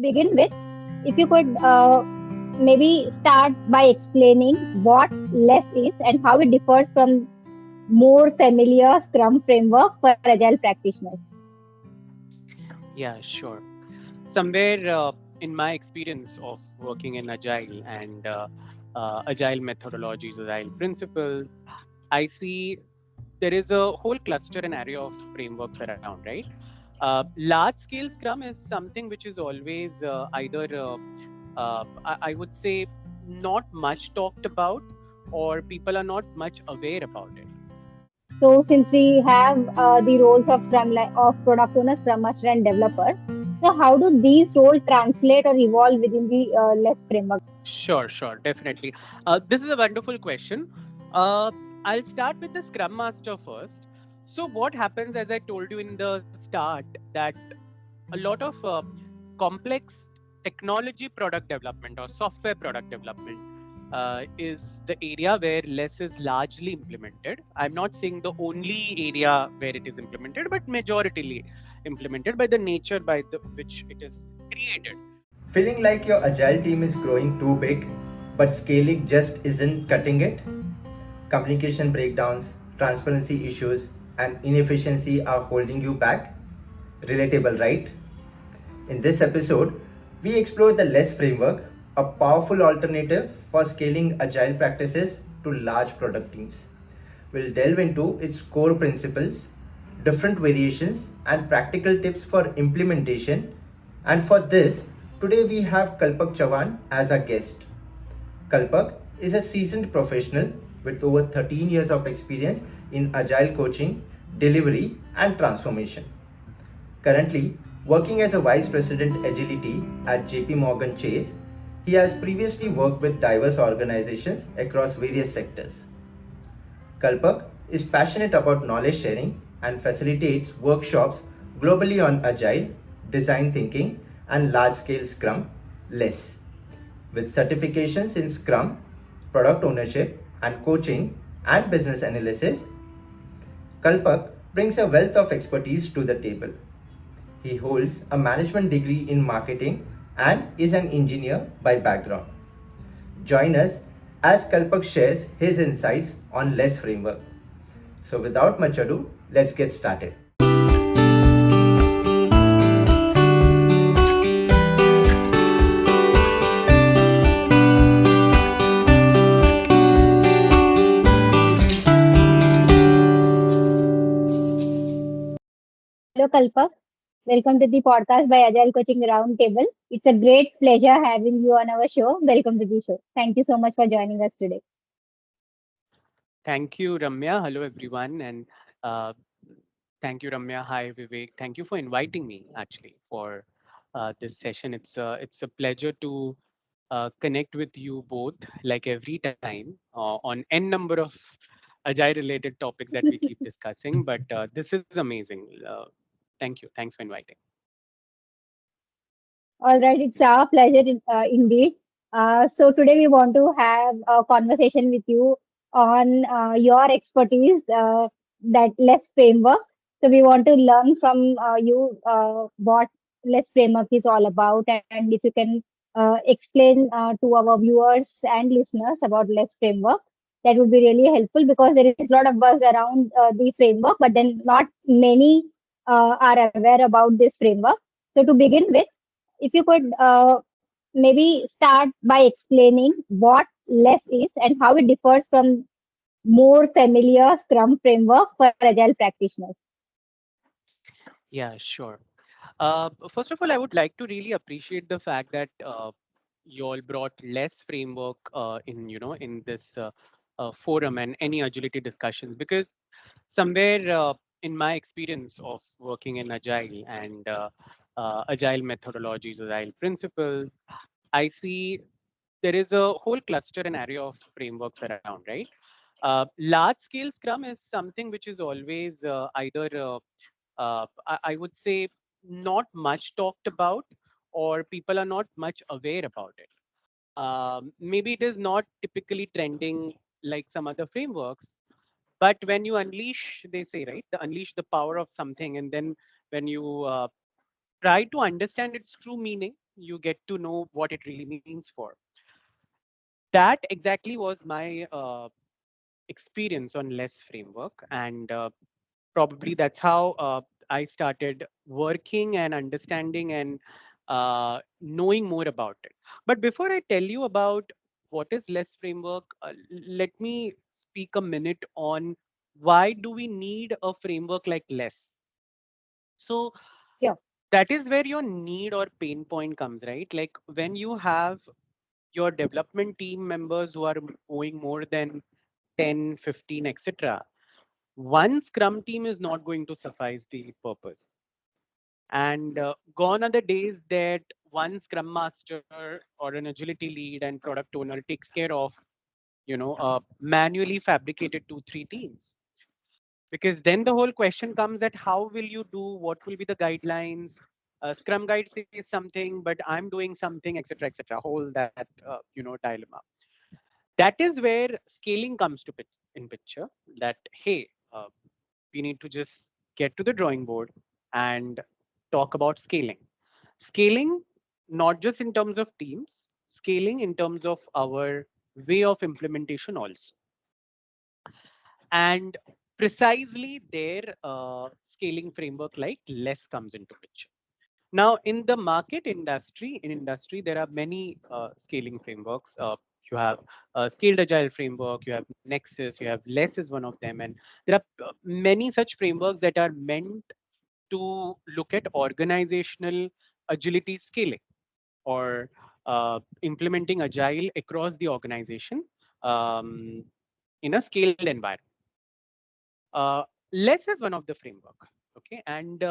Begin with, if you could maybe start by explaining what less is and how it differs from more familiar Scrum framework for agile practitioners. Yeah, sure. Somewhere in my experience of working in Agile and Agile methodologies, Agile principles, I see there is a whole cluster and area of frameworks around, right? Large scale Scrum is something which is always I would say, not much talked about, or people are not much aware about it. So, since we have the roles of of product owners, Scrum Master, and developers, so how do these roles translate or evolve within the less framework? Sure, definitely. This is a wonderful question. Uh, I'll start with the Scrum Master first. So, what happens, as I told you in the start, that a lot of complex technology product development or software product development is the area where less is largely implemented. I'm not saying the only area where it is implemented, but majoritarily implemented by the nature by the which it is created. Feeling like your agile team is growing too big, but scaling just isn't cutting it? Communication breakdowns, transparency issues, and inefficiency are holding you back? Relatable, right? In this episode, we explore the LESS framework, a powerful alternative for scaling agile practices to large product teams. We'll delve into its core principles, different variations, and practical tips for implementation. And for this, today we have Kalpak Chavan as our guest. Kalpak is a seasoned professional with over 13 years of experience in agile coaching, delivery, and transformation. Currently working as a Vice President Agility at JP Morgan Chase, he has previously worked with diverse organizations across various sectors. Kalpak is passionate about knowledge sharing and facilitates workshops globally on agile, design thinking, and large scale Scrum, LESS. With certifications in Scrum, product ownership and coaching, and business analysis, Kalpak brings a wealth of expertise to the table. He holds a management degree in marketing and is an engineer by background. Join us as Kalpak shares his insights on LESS framework. So without much ado, let's get started. Hello, Kalpak. Welcome to the podcast by Agile Coaching Roundtable. It's a great pleasure having you on our show. Welcome to the show. Thank you so much for joining us today. Thank you, Ramya. Hello, everyone. And uh, thank you, Ramya. Hi, Vivek. Thank you for inviting me actually for this session. It's a pleasure to connect with you both like every time on n number of agile related topics that we keep discussing. But this is amazing. Thank you. Thanks for inviting. All right, it's our pleasure indeed. So today we want to have a conversation with you on your expertise, that less framework. So we want to learn from you what less framework is all about, and if you can explain to our viewers and listeners about less framework, that would be really helpful because there is a lot of buzz around the framework, but then not many are aware about this framework. So to begin with, if you could maybe start by explaining what less is and how it differs from more familiar Scrum framework for agile practitioners. Yeah, sure. First of all, I would like to really appreciate the fact that you all brought less framework in in this forum and any agility discussions, because somewhere in my experience of working in agile and agile methodologies, agile principles, I see there is a whole cluster and area of frameworks around, right? Large scale Scrum is something which is always I would say, not much talked about, or people are not much aware about it. Maybe it is not typically trending like some other frameworks, but when you unleash, they say, right, the unleash the power of something, and then when you try to understand its true meaning, you get to know what it really means for. That exactly was my experience on less framework, and probably that's how I started working and understanding and knowing more about it. But before I tell you about what is less framework, let me speak a minute on why do we need a framework like less. So Sure. that is where your need or pain point comes, right? Like when you have your development team members who are owing more than 10, 15, etc., one scrum team is not going to suffice the purpose. And gone are the days that one scrum master or an agility lead and product owner takes care of, manually fabricated 2, 3 teams. Because then the whole question comes that how will you do, what will be the guidelines? Scrum guide says something, but I'm doing something, etc., whole that dilemma. That is where scaling comes to in picture. That hey, we need to just get to the drawing board and talk about scaling. Scaling, not just in terms of teams, scaling in terms of our way of implementation also. And precisely there, scaling framework like less comes into picture. Now, in the market industry, there are many scaling frameworks. You have scaled agile framework, you have Nexus, you have Less is one of them, and there are many such frameworks that are meant to look at organizational agility scaling or implementing agile across the organization um, in a scaled environment. Uh, Less is one of the framework. Okay, and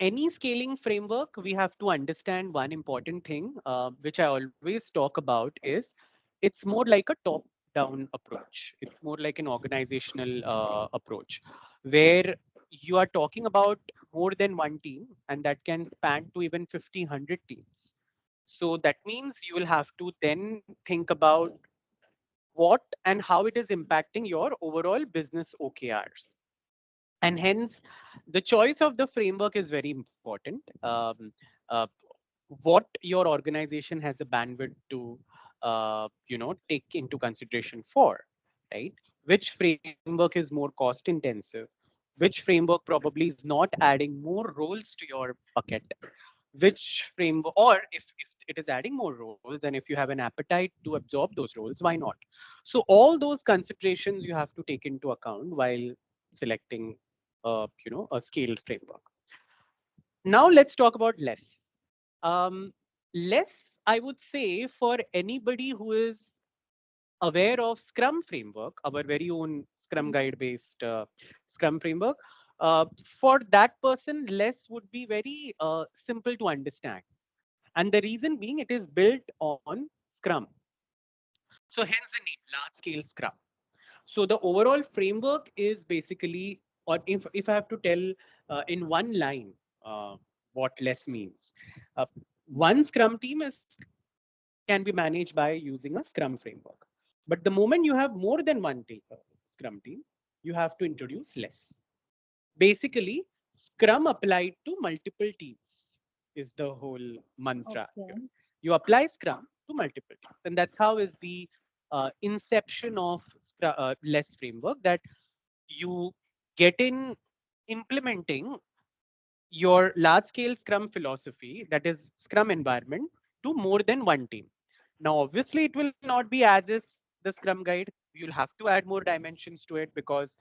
any scaling framework, we have to understand one important thing, which I always talk about, is it's more like a top-down approach. It's more like an organizational approach, where you are talking about more than one team, and that can span to even 50, 100 teams. So that means you will have to then think about what and how it is impacting your overall business OKRs. And hence the choice of the framework is very important. Uh, what your organization has the bandwidth to take into consideration for, right? Which framework is more cost intensive, which framework probably is not adding more roles to your bucket, which framework, or if it is adding more roles and if you have an appetite to absorb those roles, why not? So all those considerations you have to take into account while selecting a scaled framework. Now let's talk about less. um, Less, I would say, for anybody who is aware of Scrum framework, our very own Scrum guide based Scrum framework, for that person, less would be very simple to understand. And the reason being, it is built on Scrum. So hence the name, large scale Scrum. So the overall framework is basically, or if I have to tell in one line what less means, uh, one Scrum team can be managed by using a Scrum framework. But the moment you have more than one Scrum team, you have to introduce less. Basically, Scrum applied to multiple teams is the whole mantra here. Okay. You apply Scrum to multiple teams, and that's how is the inception of less framework, that you get in implementing your large scale Scrum philosophy, that is Scrum environment, to more than one team. Now, obviously, it will not be as is the Scrum guide. You'll have to add more dimensions to it because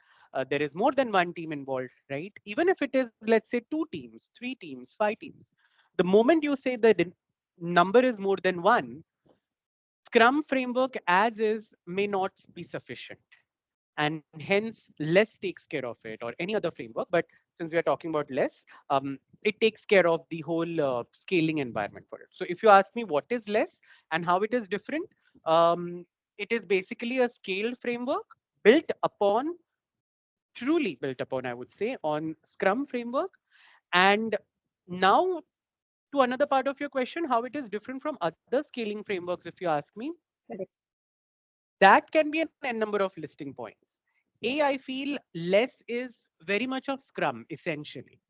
there is more than one team involved, right? Even if it is, let's say, 2 teams, 3 teams, 5 teams, the moment you say that the number is more than one, Scrum framework as is may not be sufficient, and hence less takes care of it, or any other framework. But since we are talking about less, it takes care of the whole scaling environment for it. So if you ask me what is less and how it is different, it is basically a scaled framework built upon, truly built upon, I would say, on Scrum framework. And now, to another part of your question, how it is different from other scaling frameworks, if you ask me, Correct. that can be an n number of listing points. I feel less is very much of Scrum, essentially.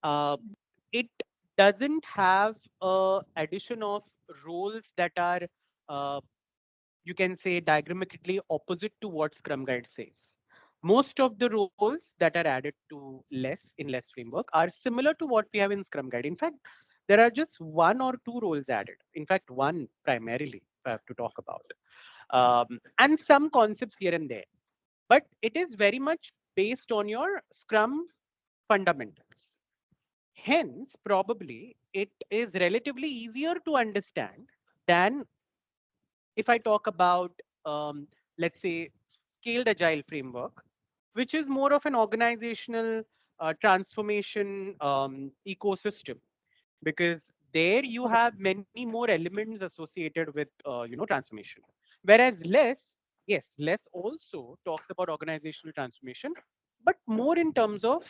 Uh, it doesn't have a addition of roles that are uh, you can say diagrammatically opposite to what Scrum Guide says. Most of the roles that are added to less in less framework are similar to what we have in Scrum Guide. In fact, there are just one or two roles added. In fact, one primarily I have to talk about, and some concepts here and there. But it is very much based on your Scrum fundamentals. Hence, probably it is relatively easier to understand than if I talk about, let's say, scaled agile framework, which is more of an organizational transformation ecosystem, because there you have many more elements associated with transformation. Whereas less, yes, less also talks about organizational transformation, but more in terms of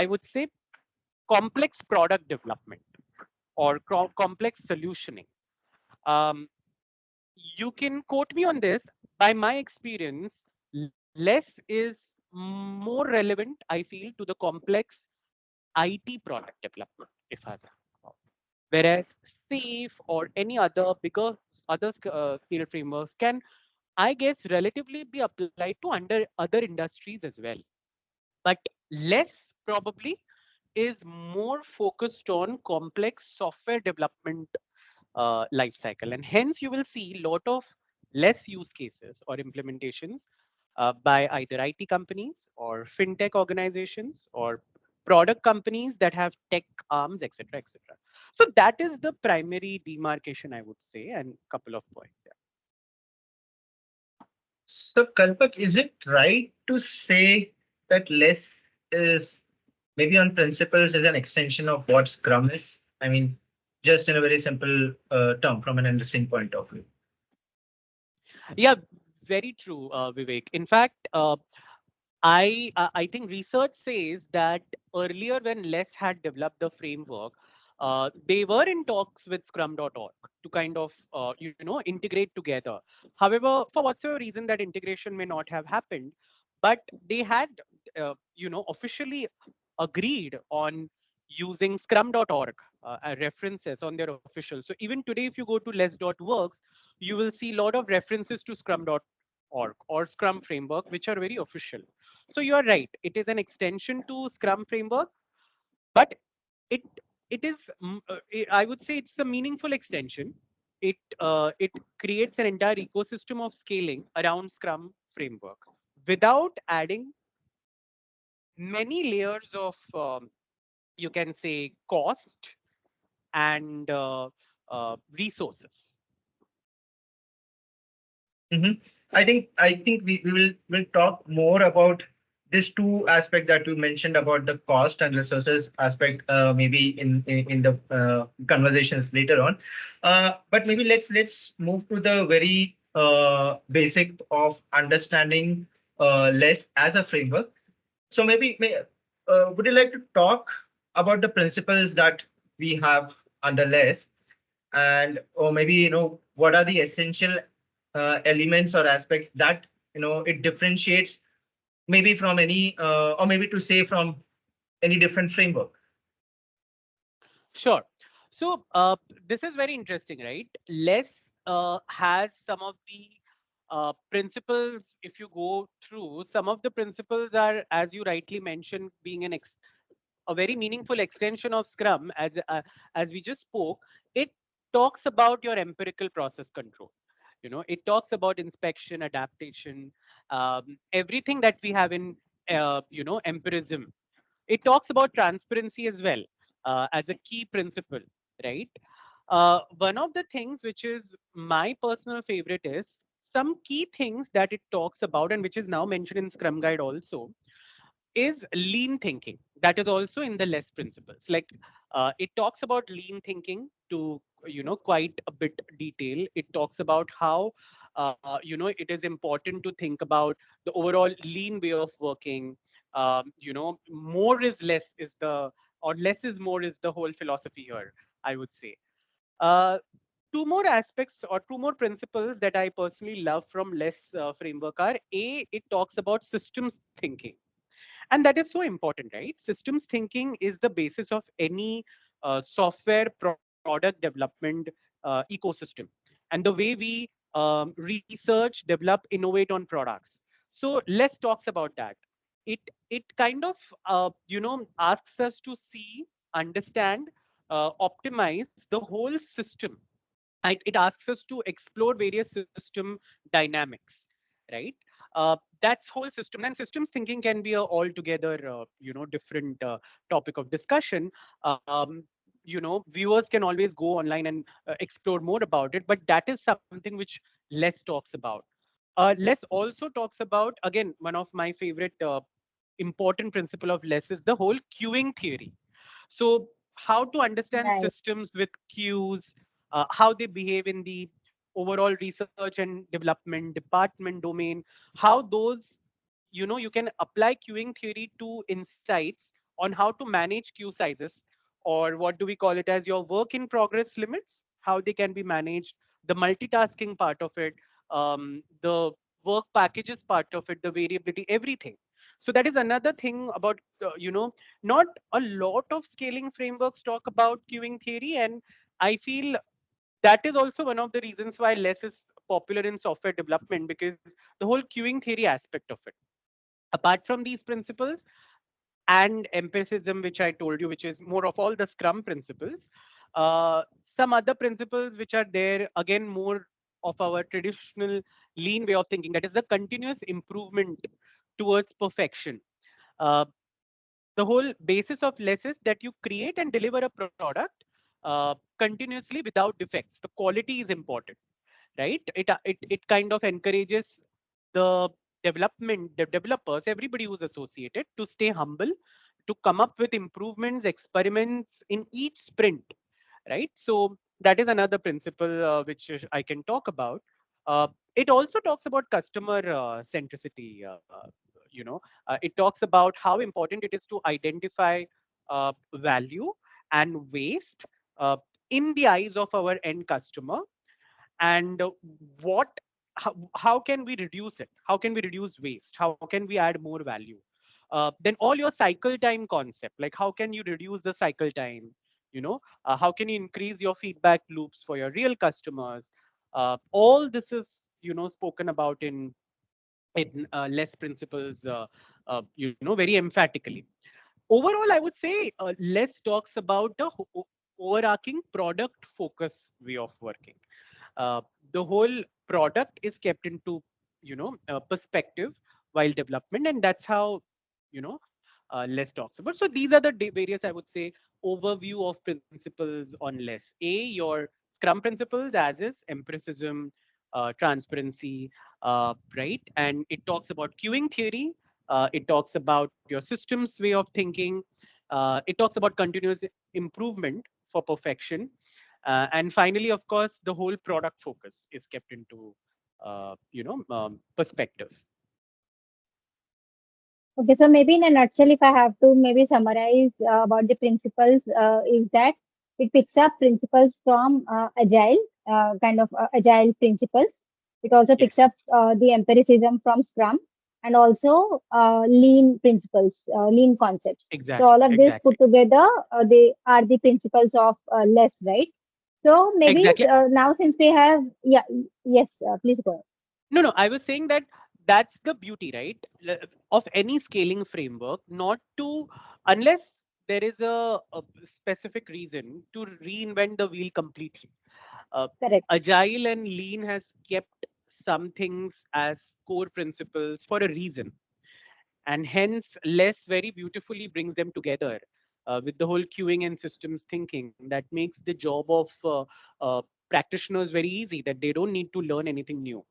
I would say complex product development or complex solutioning. Um, you can quote me on this. By my experience, less is more relevant, I feel, to the complex IT product development, if I will. Whereas SAFe or any other bigger other scale frameworks can, I guess, relatively be applied to under other industries as well. But less probably is more focused on complex software development life cycle, and hence you will see a lot of less use cases or implementations by either IT companies or fintech organizations or product companies that have tech arms, etc., etc. So that is the primary demarcation, I would say, and couple of points. Yeah. So, Kalpak, is it right to say that less is maybe on principles is an extension of what Scrum is? I mean, just in a very simple term from an understanding point of view. Yeah, very true, Vivek. In fact, I think research says that earlier when Les had developed the framework, they were in talks with Scrum.org to kind of integrate together. However, for whatsoever reason that integration may not have happened, but they had officially agreed on using Scrum.org references on their official. So even today, if you go to les.works, you will see a lot of references to Scrum.org or Scrum Framework, which are very official. So you are right. It is an extension to Scrum Framework, but it it is I would say it's a meaningful extension. It creates an entire ecosystem of scaling around Scrum Framework without adding many layers of you can say cost and resources. Mhm. I think we will talk more about these two aspects that you mentioned about the cost and resources aspect maybe in the conversations later on. But maybe let's move to the very basic of understanding less as a framework. So would you like to talk about the principles that we have under less, and or maybe what are the essential elements or aspects that it differentiates maybe from any or maybe to say from any different framework. Sure. So this is very interesting, right? Less has some of the principles. If you go through, some of the principles are, as you rightly mentioned, being a very meaningful extension of Scrum. As we just spoke, it talks about your empirical process control. It talks about inspection, adaptation, everything that we have in empirism. It talks about transparency as well as a key principle, right? One of the things which is my personal favorite is some key things that it talks about and which is now mentioned in Scrum Guide also is lean thinking. That is also in the less principles. Like it talks about lean thinking to quite a bit detail. It talks about how it is important to think about the overall lean way of working. More is less is the or less is more is the whole philosophy here, I would say. uh, Two more aspects or two more principles that I personally love from less framework are: a, it talks about systems thinking, and that is so important, right? Systems thinking is the basis of any software product development ecosystem, and the way we research, develop, innovate on products. So let's talks about that. It kind of asks us to see, understand, optimize the whole system. It asks us to explore various system dynamics, right? That's whole system, and systems thinking can be a altogether different topic of discussion. Viewers can always go online and explore more about it, but that is something which Les talks about. Les also talks about, again, one of my favorite important principle of Les is the whole queuing theory. So how to understand Right. systems with queues, how they behave in the overall research and development department domain, how those, you can apply queuing theory to insights on how to manage queue sizes, or what do we call it as your work in progress limits, how they can be managed, the multitasking part of it, the work packages part of it, the variability, everything. So that is another thing about, not a lot of scaling frameworks talk about queuing theory, and I feel that is also one of the reasons why less is popular in software development, because the whole queuing theory aspect of it. Apart from these principles and empiricism, which I told you, which is more of all the Scrum principles, uh, some other principles which are there, again, more of our traditional lean way of thinking, that is the continuous improvement towards perfection. Uh, the whole basis of less is that you create and deliver a product continuously without defects. The quality is important, right? It kind of encourages the the developers, everybody who's associated, to stay humble, to come up with improvements, experiments in each sprint, right? So that is another principle which I can talk about. Uh, it also talks about customer centricity. It talks about how important it is to identify value and waste uh, in the eyes of our end customer, and what how can we reduce it, how can we reduce waste, how can we add more value. Then all your cycle time concept, like how can you reduce the cycle time, how can you increase your feedback loops for your real customers. All this is spoken about in less principles, very emphatically. Overall, I would say less talks about the overarching product focus way of working. uh, the whole product is kept into perspective while development, and that's how you know less talks about. So these are the various, I would say, overview of principles on less. A, your Scrum principles, as is empiricism, transparency, right? And it talks about queuing theory. It talks about your systems way of thinking. It talks about continuous improvement for perfection. And finally, of course, the whole product focus is kept into perspective. Okay, so maybe in a nutshell, if I have to maybe summarize about the principles, is that it picks up principles from agile, kind of agile principles. It also picks Yes, up the empiricism from Scrum, and also lean principles, lean concepts. So exactly, all of this exactly, put together, they are the principles of less, right? So maybe exactly. now since we have, yeah, yes, please go. No, no, I was saying that that's the beauty, right, of any scaling framework, not to, unless there is a specific reason to reinvent the wheel completely. Uh, Correct. Agile and lean has kept some things as core principles for a reason, and hence less very beautifully brings them together with the whole queuing and systems thinking that makes the job of practitioners very easy, that they don't need to learn anything new.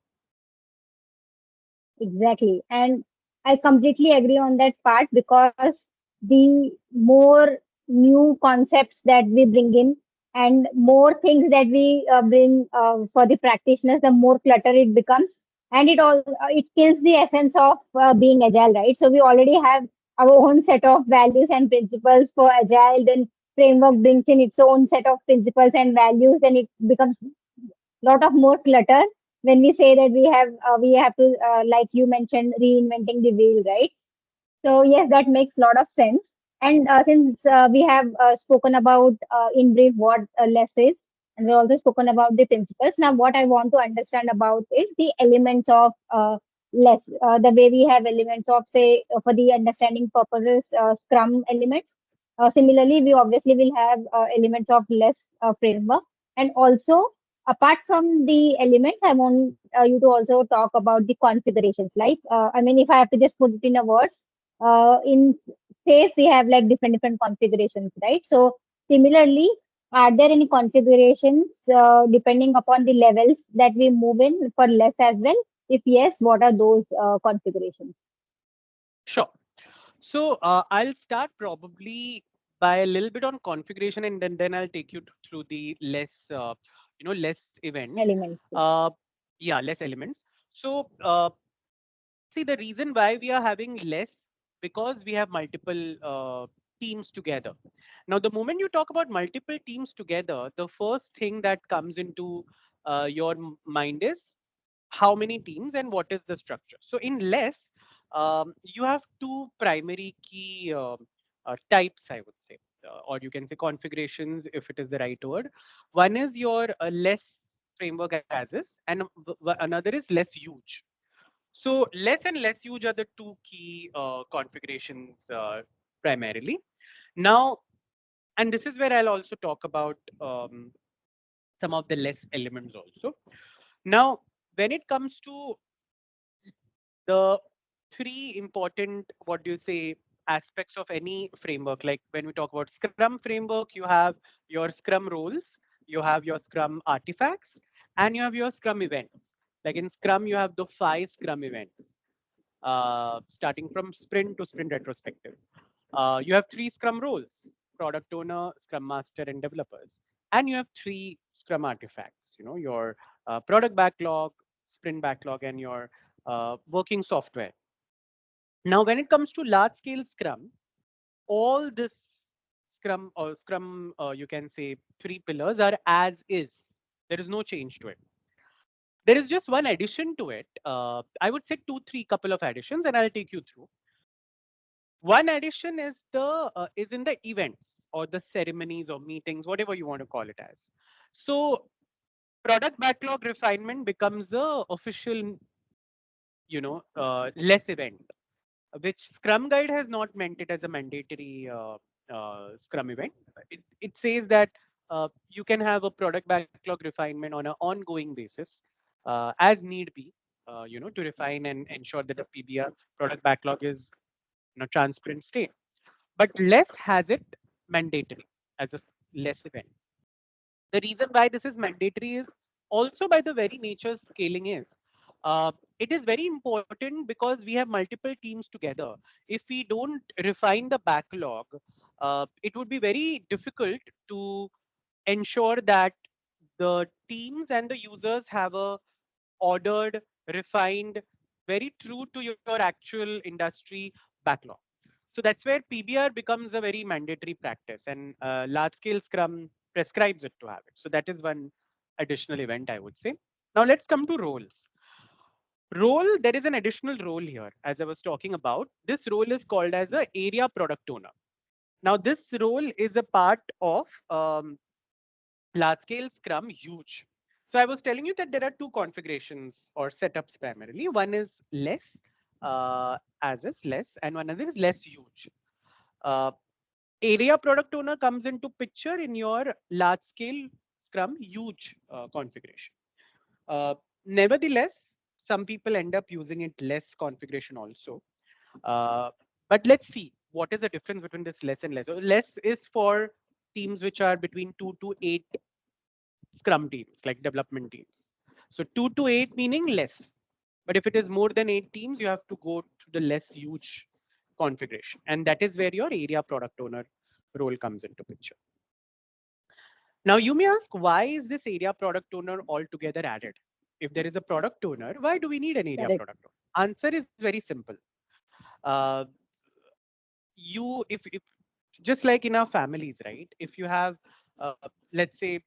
Exactly. And I completely agree on that part because the more new concepts that we bring in and more things that we bring for the practitioners, the more clutter it becomes. And it kills the essence of being agile, right? So we already have our own set of values and principles for agile. Then framework brings in its own set of principles and values. Then it becomes lot of more clutter when we say that we have to like you mentioned reinventing the wheel, right? So yes, that makes a lot of sense. And since we have spoken about in brief what less is, and we've also spoken about the principles, now what I want to understand about is the elements of less, the way we have elements of, say, for the understanding purposes, Scrum elements. Similarly, we obviously will have elements of less framework. And also, apart from the elements, I want you to also talk about the configurations. Like, I mean, if I have to just put it in a words, in safe we have like different configurations, right? So similarly, are there any configurations depending upon the levels that we move in for less as well? If yes, what are those configurations? Sure. So I'll start probably by a little bit on configuration, and then I'll take you through the less events. Elements. Yeah, less elements. So see, the reason why we are having less, because we have multiple teams together. Now, the moment you talk about multiple teams together, the first thing that comes into your mind is how many teams and what is the structure. So in less, you have two primary key types, I would say, or you can say configurations if it is the right word. One is your less framework as is, and another is less huge. So less and less huge are the two key configurations primarily. Now, and this is where I'll also talk about some of the less elements also. Now, when it comes to the three important, what do you say, aspects of any framework, like when we talk about Scrum framework, you have your Scrum roles, you have your Scrum artifacts, and you have your Scrum events. Like in Scrum, you have the 5 Scrum events, starting from sprint to sprint retrospective. You have 3 Scrum roles: product owner, Scrum master, and developers. And you have 3 Scrum artifacts, your product backlog, sprint backlog, and your working software. Now, when it comes to large scale Scrum, all this Scrum, you can say 3 pillars are as is. There is no change to it. There is just one addition to it. I would say two, three couple of additions, and I'll take you through. One addition is is in the events or the ceremonies or meetings, whatever you want to call it as. So product backlog refinement becomes a official, less event, which Scrum Guide has not meant it as a mandatory Scrum event. It says that you can have a product backlog refinement on an ongoing basis as need be, to refine and ensure that the PBR product backlog is in a transparent state. But less has it mandatory as a less event. The reason why this is mandatory is also by the very nature scaling is. It is very important because we have multiple teams together. If we don't refine the backlog, it would be very difficult to ensure that the teams and the users have a ordered, refined, very true to your actual industry backlog. So that's where PBR becomes a very mandatory practice, and large scale Scrum prescribes it to have it. So that is one additional event, I would say. Now let's come to roles. Role, there is an additional role here, as I was talking about. This role is called as a area product owner. Now this role is a part of large scale Scrum huge. So I was telling you that there are two configurations or setups primarily. One is less, as is less, and one other is less huge. Uh, Area product owner comes into picture in your large scale Scrum huge configuration. Uh, Nevertheless, some people end up using it less configuration also. Uh, but let's see what is the difference between this less and less. So less is for teams which are between 2 to 8 Scrum teams, like development teams. So 2 to 8 meaning less. But if it is more than 8 teams, you have to go to the less huge configuration. And that is where your area product owner role comes into picture. Now you may ask, why is this area product owner altogether added? If there is a product owner, why do we need an area Correct. product owner? Answer is very simple. Uh, if just like in our families, right? If you have, let's say,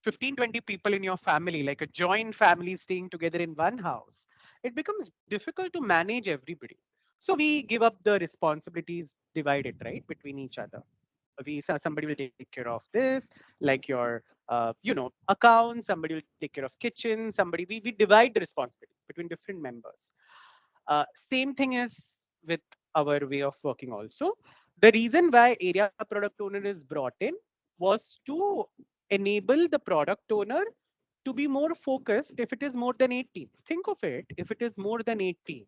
15, 20 people in your family, like a joint family staying together in one house, it becomes difficult to manage everybody. So we give up the responsibilities divided, right, between each other. Somebody will take care of this, like your account. Somebody will take care of kitchen. We divide the responsibilities between different members. Same thing is with our way of working also. The reason why area product owner is brought in was to enable the product owner to be more focused. If it is more than 8 teams, think of it, if it is more than 8 teams,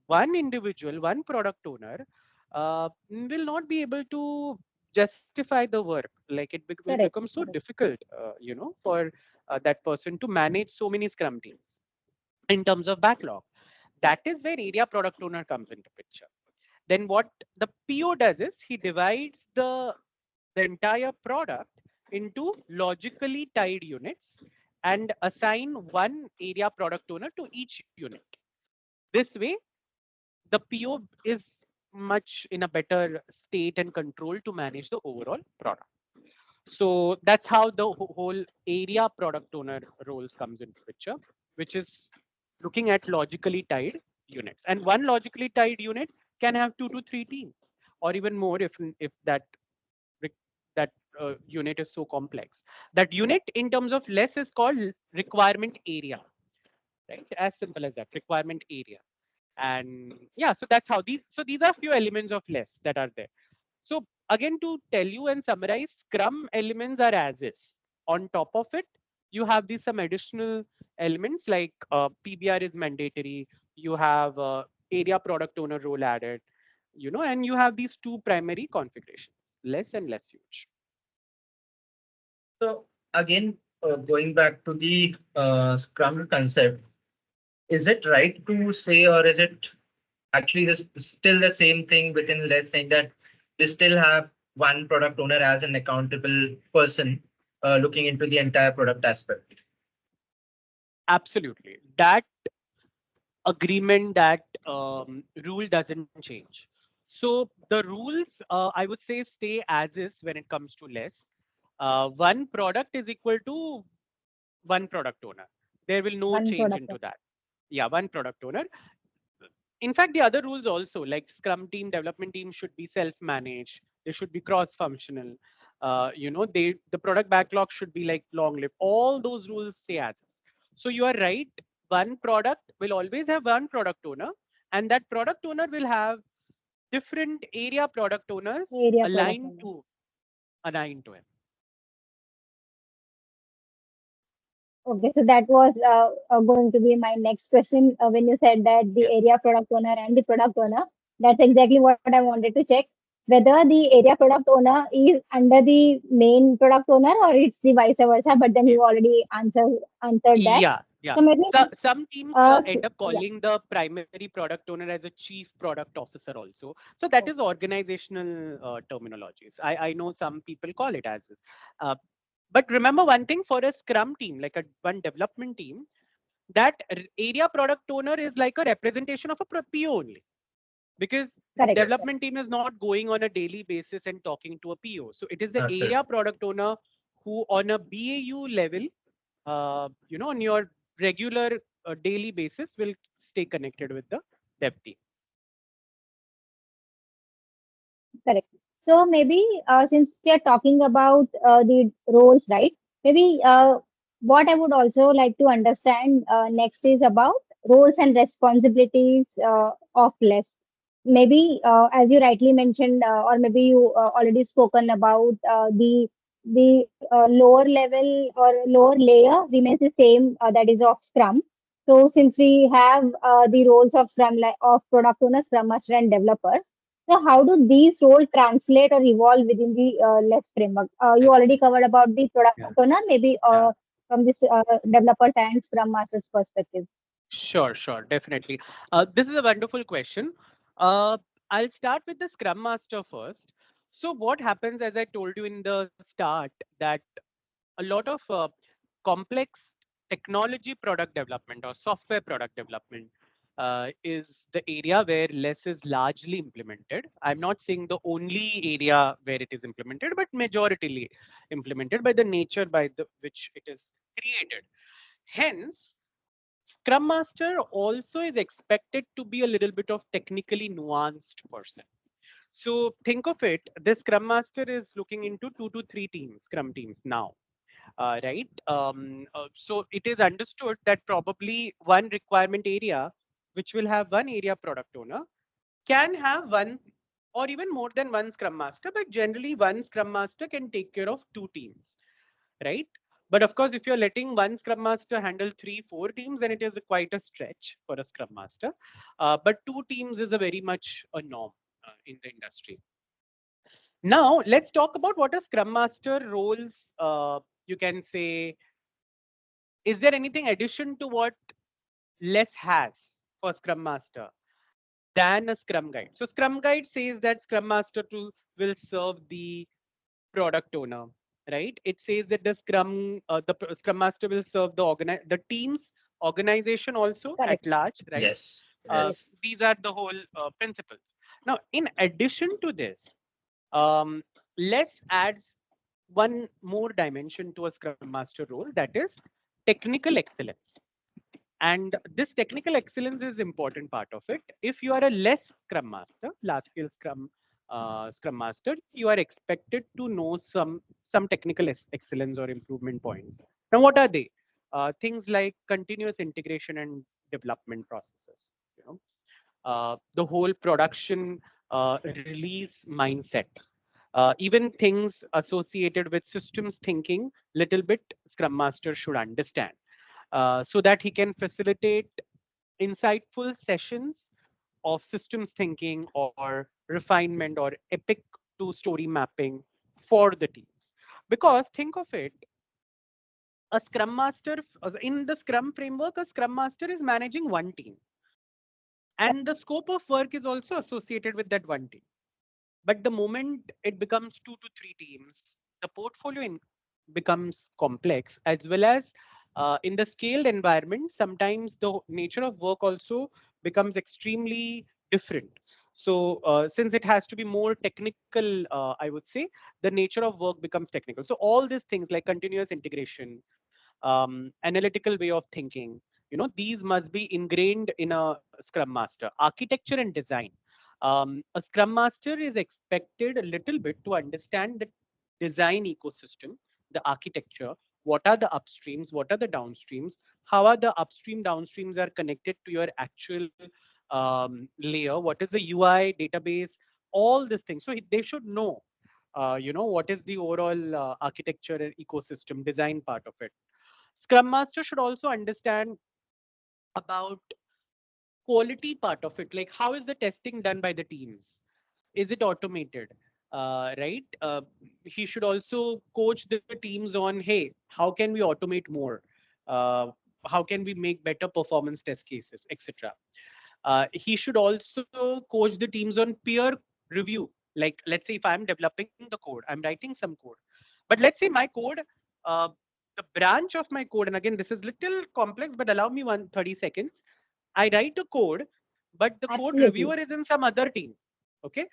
one individual, one product owner will not be able to justify the work. Like will Correct. become so Correct. difficult, for that person to manage so many Scrum teams in terms of backlog. That is where area product owner comes into picture. Then what the PO does is he divides the entire product into logically tied units and assign one area product owner to each unit. This way, the PO is much in a better state and control to manage the overall product. So that's how the whole area product owner roles comes into picture, which is looking at logically tied units. And one logically tied unit can have 2 to 3 teams, or even more if that unit is so complex. That unit in terms of less is called requirement area, right? As simple as that, requirement area. And yeah, so that's how these are few elements of less that are there. So again, to tell you and summarize, Scrum elements are as is. On top of it, you have these some additional elements like PBR is mandatory. You have area product owner role added, and you have these two primary configurations, less and less huge. So again, going back to the Scrum concept, is it right to say, or is it actually this still the same thing within less, saying that we still have one product owner as an accountable person looking into the entire product aspect? Absolutely. That agreement, that rule doesn't change. So the rules, I would say, stay as is when it comes to less. One product is equal to one product owner. There will no One change product. into that. Yeah, one product owner. In fact, the other rules also, like Scrum team, development team should be self-managed. They should be cross-functional. The product backlog should be like long-lived. All those rules stay as is. So you are right. One product will always have one product owner, and that product owner will have different area product owners Area product aligned owner. to aligned to him. Okay, so that was going to be my next question when you said that the Yeah. area product owner and the product owner. That's exactly what I wanted to check. Whether the area product owner is under the main product owner or it's the vice versa. But then Yeah. you already answered that. Yeah, yeah. So maybe So some teams end up yeah. calling the primary product owner as a chief product officer also. So that is organizational terminologies. I know some people call it as this. Uh, but remember one thing, for a Scrum team, like a one development team, that area product owner is like a representation of a PO only, because Correct. Yes. development team is not going on a daily basis and talking to a PO. So it is the area Absolutely. product owner who on a BAU level, on your regular daily basis will stay connected with the dev team. Correct. So maybe since we are talking about the roles, right? Maybe what I would also like to understand next is about roles and responsibilities of less. Maybe as you rightly mentioned, or maybe you already spoken about the lower level or lower layer remains the same, that is of Scrum. So since we have the roles of Scrum, like of product owner, Scrum Master, and developers, so how do these roles translate or evolve within the less framework? You already covered about the product Yeah, owner, maybe yeah. from this developers and Scrum Masters perspective. Sure, definitely. This is a wonderful question. Uh, I'll start with the Scrum Master first. So what happens, as I told you in the start, that a lot of complex technology product development or software product development is the area where less is largely implemented. I'm not saying the only area where it is implemented, but majority implemented by the nature by the which it is created. Hence, Scrum Master also is expected to be a little bit of technically nuanced person. So think of it, this Scrum Master is looking into 2 to 3 teams, Scrum teams now, right? So it is understood that probably one requirement area, which will have one area product owner, can have one or even more than one Scrum Master, but generally one Scrum Master can take care of 2 teams, right? But of course, if you're letting one Scrum Master handle 3, 4 teams, then it is quite a stretch for a Scrum Master. But 2 teams is a very much a norm in the industry. Now, let's talk about what a Scrum Master roles. You can say, is there anything addition to what less has for Scrum Master than a Scrum Guide? So Scrum Guide says that Scrum Master will serve the product owner, right? It says that the Scrum Master will serve the team's organization also at Correct. large, right? Yes. Uh, Yes. Yes. these are the whole principles. Now, in addition to this, um, let's add one more dimension to a Scrum Master role, that is technical excellence. And this technical excellence is important part of it. If you are a less Scrum Master, large scale Scrum Master, you are expected to know some technical excellence or improvement points. Now, what are they? Things like continuous integration and development processes. You know, the whole production release mindset. Even things associated with systems thinking, little bit Scrum Master should understand, so that he can facilitate insightful sessions of systems thinking or refinement or epic to story mapping for the teams. Because think of it, a Scrum Master in the Scrum framework, a Scrum Master is managing one team, and the scope of work is also associated with that one team. But the moment it becomes 2 to 3 teams, the becomes complex, as well as in the scaled environment, sometimes the nature of work also becomes extremely different. So since it has to be more technical, I would say the nature of work becomes technical. So all these things like continuous integration, analytical way of thinking, these must be ingrained in a Scrum Master. Architecture and design. A Scrum Master is expected a little bit to understand the design ecosystem, the architecture, what are the upstreams, what are the downstreams, how are the upstream downstreams are connected to your actual layer, what is the UI database, all these things. So they should know, what is the overall architecture and ecosystem design part of it. Scrum Master should also understand about quality part of it, like how is the testing done by the teams, is it automated, right? He should also coach the teams on, hey, how can we automate more, uh, how can we make better performance test cases, etc. He should also coach the teams on peer review. Like, let's say if I'm developing the code, I'm writing some code, but let's say my code, uh, the branch of my code, and again, this is little complex, but allow me 30 seconds. I write a code, but the code reviewer Absolutely. is in some other team. Okay.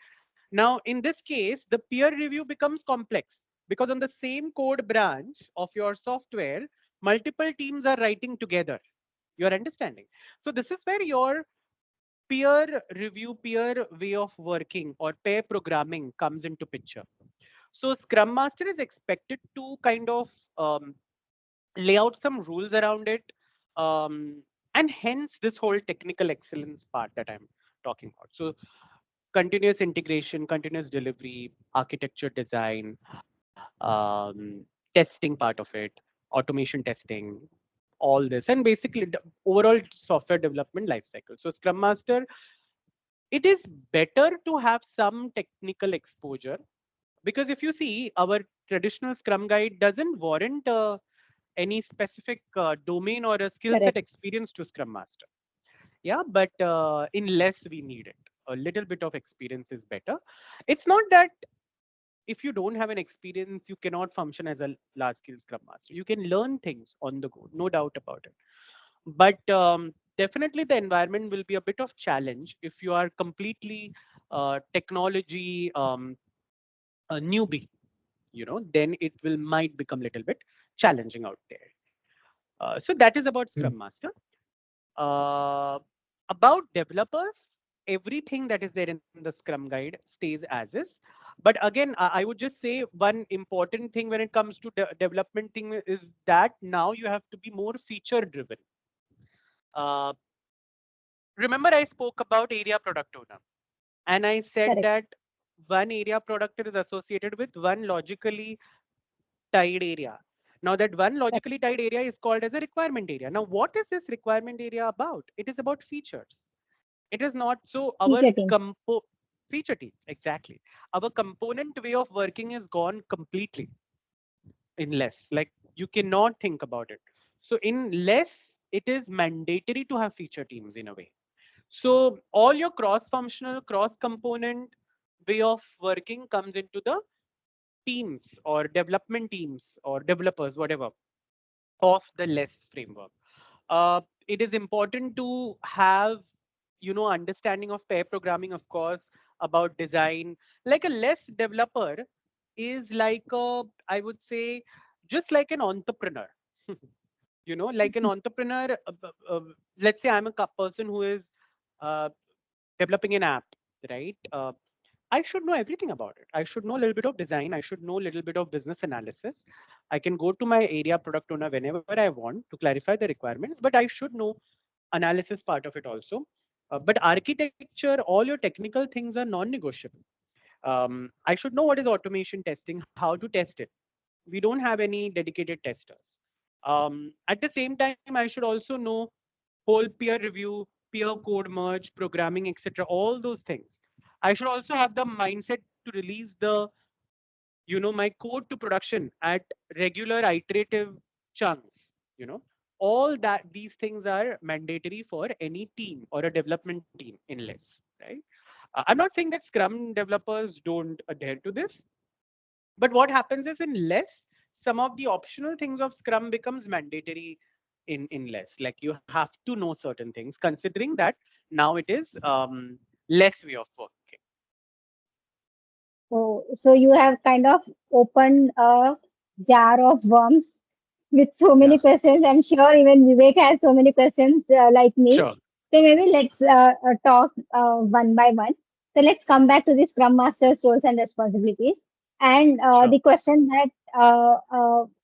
Now, in this case, the peer review becomes complex because on the same code branch of your software, multiple teams are writing together. You're understanding? So this is where your peer review, peer way of working or pair programming comes into picture. So Scrum Master is expected to kind of lay out some rules around it, um, and hence this whole technical excellence part that I'm talking about. So continuous integration, continuous delivery, architecture design, testing part of it, automation testing, all this, and basically the overall software development lifecycle. So Scrum Master, it is better to have some technical exposure, because if you see our traditional Scrum Guide doesn't warrant any specific domain or a skill set Correct. experience to Scrum Master. Yeah, but in less we need it. A little bit of experience is better. It's not that if you don't have an experience, you cannot function as a large scale Scrum Master. You can learn things on the go, no doubt about it. But definitely the environment will be a bit of challenge if you are completely technology a newbie. Then it will might become a little bit challenging out there. So that is about Hmm. Scrum Master. Uh, about developers, everything that is there in the Scrum Guide stays as is. But again, I would just say one important thing when it comes to development thing is that now you have to be more feature driven. Uh, Remember, I spoke about area product owner, and I said Correct. that one area product is associated with one logically tied area. Now that one Correct. logically tied area is called as a requirement area. Now, what is this requirement area about? It is about features. It is not so our Feature teams. feature teams, exactly. Our component way of working is gone completely in less. Like you cannot think about it. So in less, it is mandatory to have feature teams in a way. So all your cross-functional, cross-component way of working comes into the teams or development teams or developers, whatever, of the less framework. It is important to have, understanding of pair programming, of course, about design. Like a less developer is like a, I would say, just like an entrepreneur. Like an entrepreneur. Let's say I'm a person who is uh, developing an app, right? I should know everything about it. I should know a little bit of design. I should know a little bit of business analysis. I can go to my area product owner whenever I want to clarify the requirements, but I should know analysis part of it also. But architecture, all your technical things are non-negotiable. I should know what is automation testing, how to test it. We don't have any dedicated testers. At the same time, I should also know whole peer review, peer code merge, programming, etc. All those things. I should also have the mindset to release my code to production at regular iterative chunks. All that these things are mandatory for any team or a development team in less, right? I'm not saying that Scrum developers don't adhere to this, but what happens is in less, some of the optional things of Scrum becomes mandatory in less. Like you have to know certain things, considering that now it is less way of working. So you have kind of opened a jar of worms with so Yeah, many questions. I'm sure even Vivek has so many questions like me. sure. So maybe let's talk one by one. So let's come back to the Scrum Master's roles and responsibilities. And Sure. the question that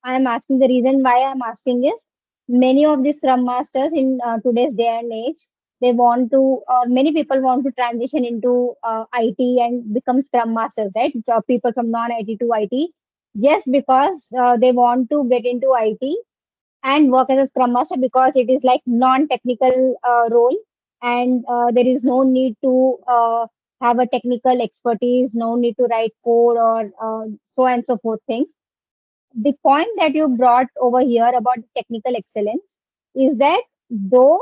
I'm asking, the reason why I'm asking is many of the Scrum Masters in today's day and age, they want to, or many people want to transition into IT and become Scrum Masters, right? So people from non-IT to IT, just because they want to get into IT and work as a Scrum Master because it is like non-technical role, and there is no need to have a technical expertise, no need to write code or so and so forth things. The point that you brought over here about technical excellence is that though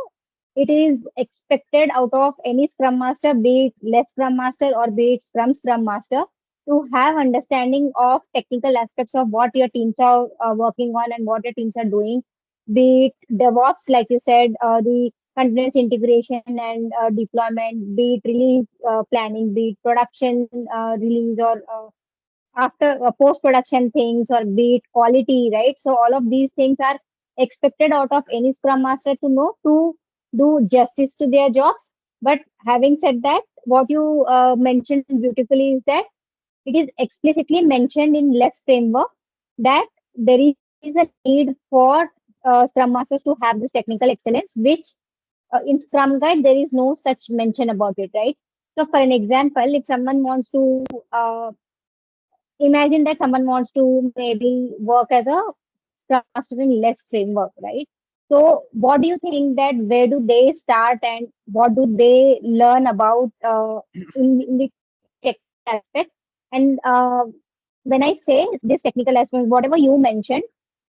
it is expected out of any Scrum Master, be it less Scrum Master or be it Scrum Master, to have understanding of technical aspects of what your teams are working on and what your teams are doing, be it DevOps, like you said, the continuous integration and deployment, be it release planning, be it production release or after post production things or be it quality, right? So all of these things are expected out of any Scrum Master to know to do justice to their jobs. But having said that, what you mentioned beautifully is that it is explicitly mentioned in less framework that there is a need for Scrum Masters to have this technical excellence, which in Scrum Guide there is no such mention about it, right? So for an example, if someone wants to imagine that someone wants to maybe work as a Scrum Master in less framework, right? So, what do you think that where do they start and what do they learn about in the technical aspect? And when I say this technical aspect, whatever you mentioned,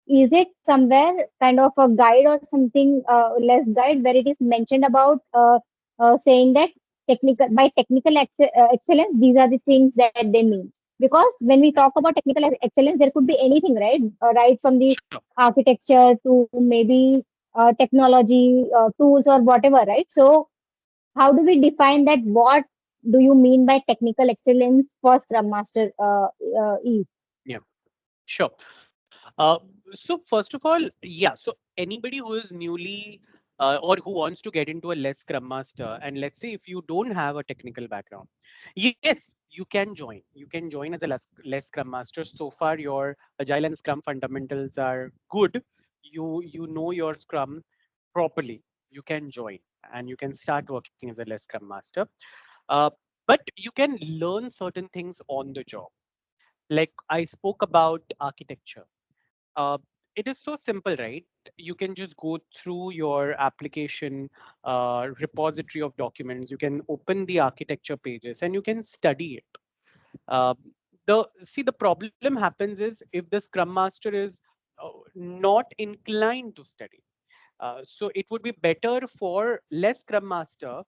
is it somewhere kind of a guide or something less guide where it is mentioned about saying that technical by technical excellence these are the things that they mean, because when we talk about technical excellence there could be anything, right? Right from the Sure. architecture to maybe technology tools or whatever, right? So how do we define that? What do you mean by technical excellence for Scrum Master is? Yeah, sure. So first of all, yeah. So anybody who is newly or who wants to get into a less Scrum Master, and let's say if you don't have a technical background, yes, you can join. You can join as a less Scrum Master. So far, your Agile and Scrum fundamentals are good. You know your Scrum properly. You can join and you can start working as a less Scrum Master. Uh, but you can learn certain things on the job. Like I spoke about architecture. uh, it is so simple, right? You can just go through your application repository of documents. You can open the architecture pages and you can study it. Uh, the problem happens is if the Scrum Master is not inclined to study. So it would be better for less Scrum Master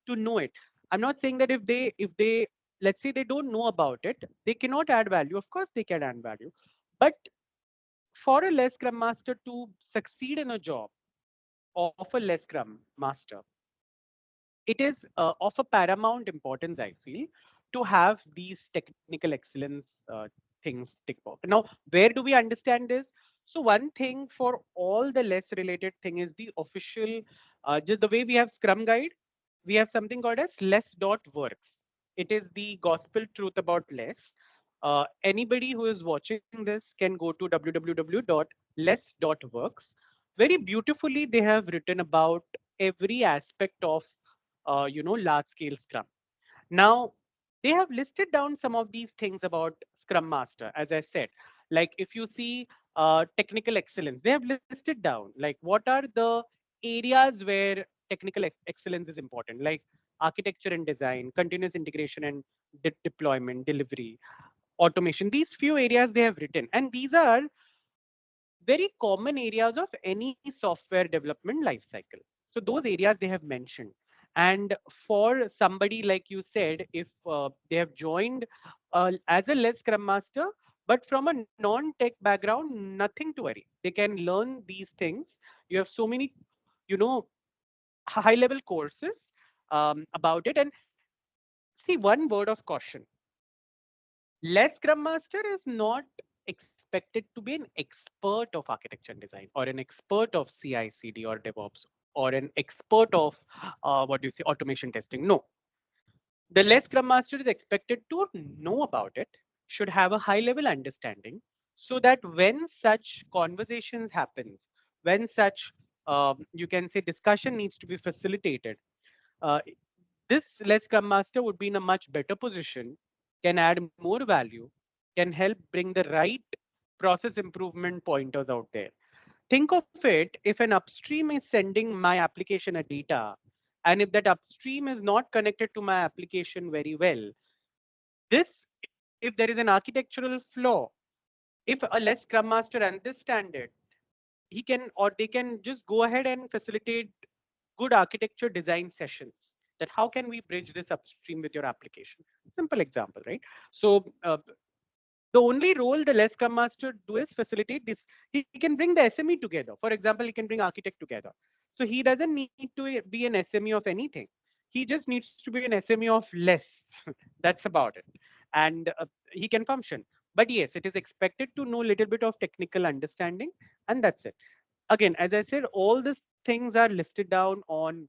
to know it. I'm not saying that if they let's say they don't know about it, they cannot add value. Of course, they can add value, but for a less Scrum Master to succeed in a job of a less Scrum Master, it is of a paramount importance, I feel, to have these technical excellence things tick box. Now, where do we understand this? So one thing for all the less related thing is the official, just the way we have Scrum Guide, we have something called as less.works. It is the gospel truth about less. Anybody who is watching this can go to www.less.works. Very beautifully, they have written about every aspect of large scale Scrum. Now, they have listed down some of these things about Scrum Master, as I said. Like if you see technical excellence, they have listed down like what are the areas where technical excellence is important, like architecture and design, continuous integration and deployment, delivery, automation. These few areas they have written, and these are very common areas of any software development lifecycle. So those areas they have mentioned. And for somebody like you said, if they have joined as a less Scrum Master, but from a non-tech background, nothing to worry. They can learn these things. You have so many, you know, high-level courses about it. And see, one word of caution: less Scrum Master is not expected to be an expert of architecture and design or an expert of CI/CD or DevOps or an expert of what do you say, automation testing. No, the less Scrum Master is expected to know about it, should have a high level understanding, so that when such conversations happens, when such you can say discussion needs to be facilitated, uh, this less Scrum Master would be in a much better position, can add more value, can help bring the right process improvement pointers out there. Think of it, if an upstream is sending my application a data, and if that upstream is not connected to my application very well, this, if there is an architectural flaw, if a less Scrum Master understand it, he can or they can just go ahead and facilitate good architecture design sessions, that how can we bridge this upstream with your application. Simple example, right? So the only role the less Scrum Master do is facilitate this. He can bring the SME together. For example, he can bring architect together. So he doesn't need to be an SME of anything. He just needs to be an SME of less. That's about it. And he can function. But yes, it is expected to know a little bit of technical understanding, and that's it. Again, as I said, all these things are listed down on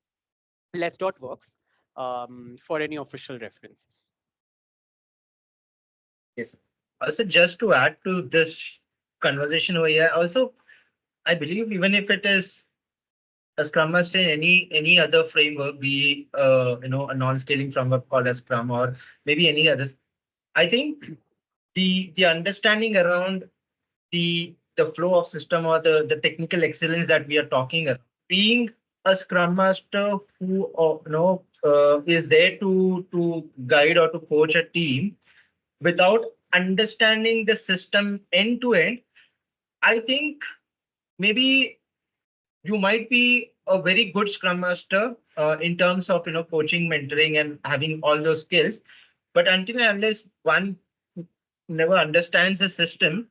less.works for any official references. Yes. Also, just to add to this conversation over here, also, I believe even if it is a Scrum Master in any other framework, be a non-scaling framework called a Scrum or maybe any others, I think the understanding around the flow of system or the technical excellence that we are talking about, being a Scrum Master who is there to guide or to coach a team without understanding the system end to end, I think maybe you might be a very good Scrum Master in terms of coaching, mentoring, and having all those skills. But until and unless one never understands the system,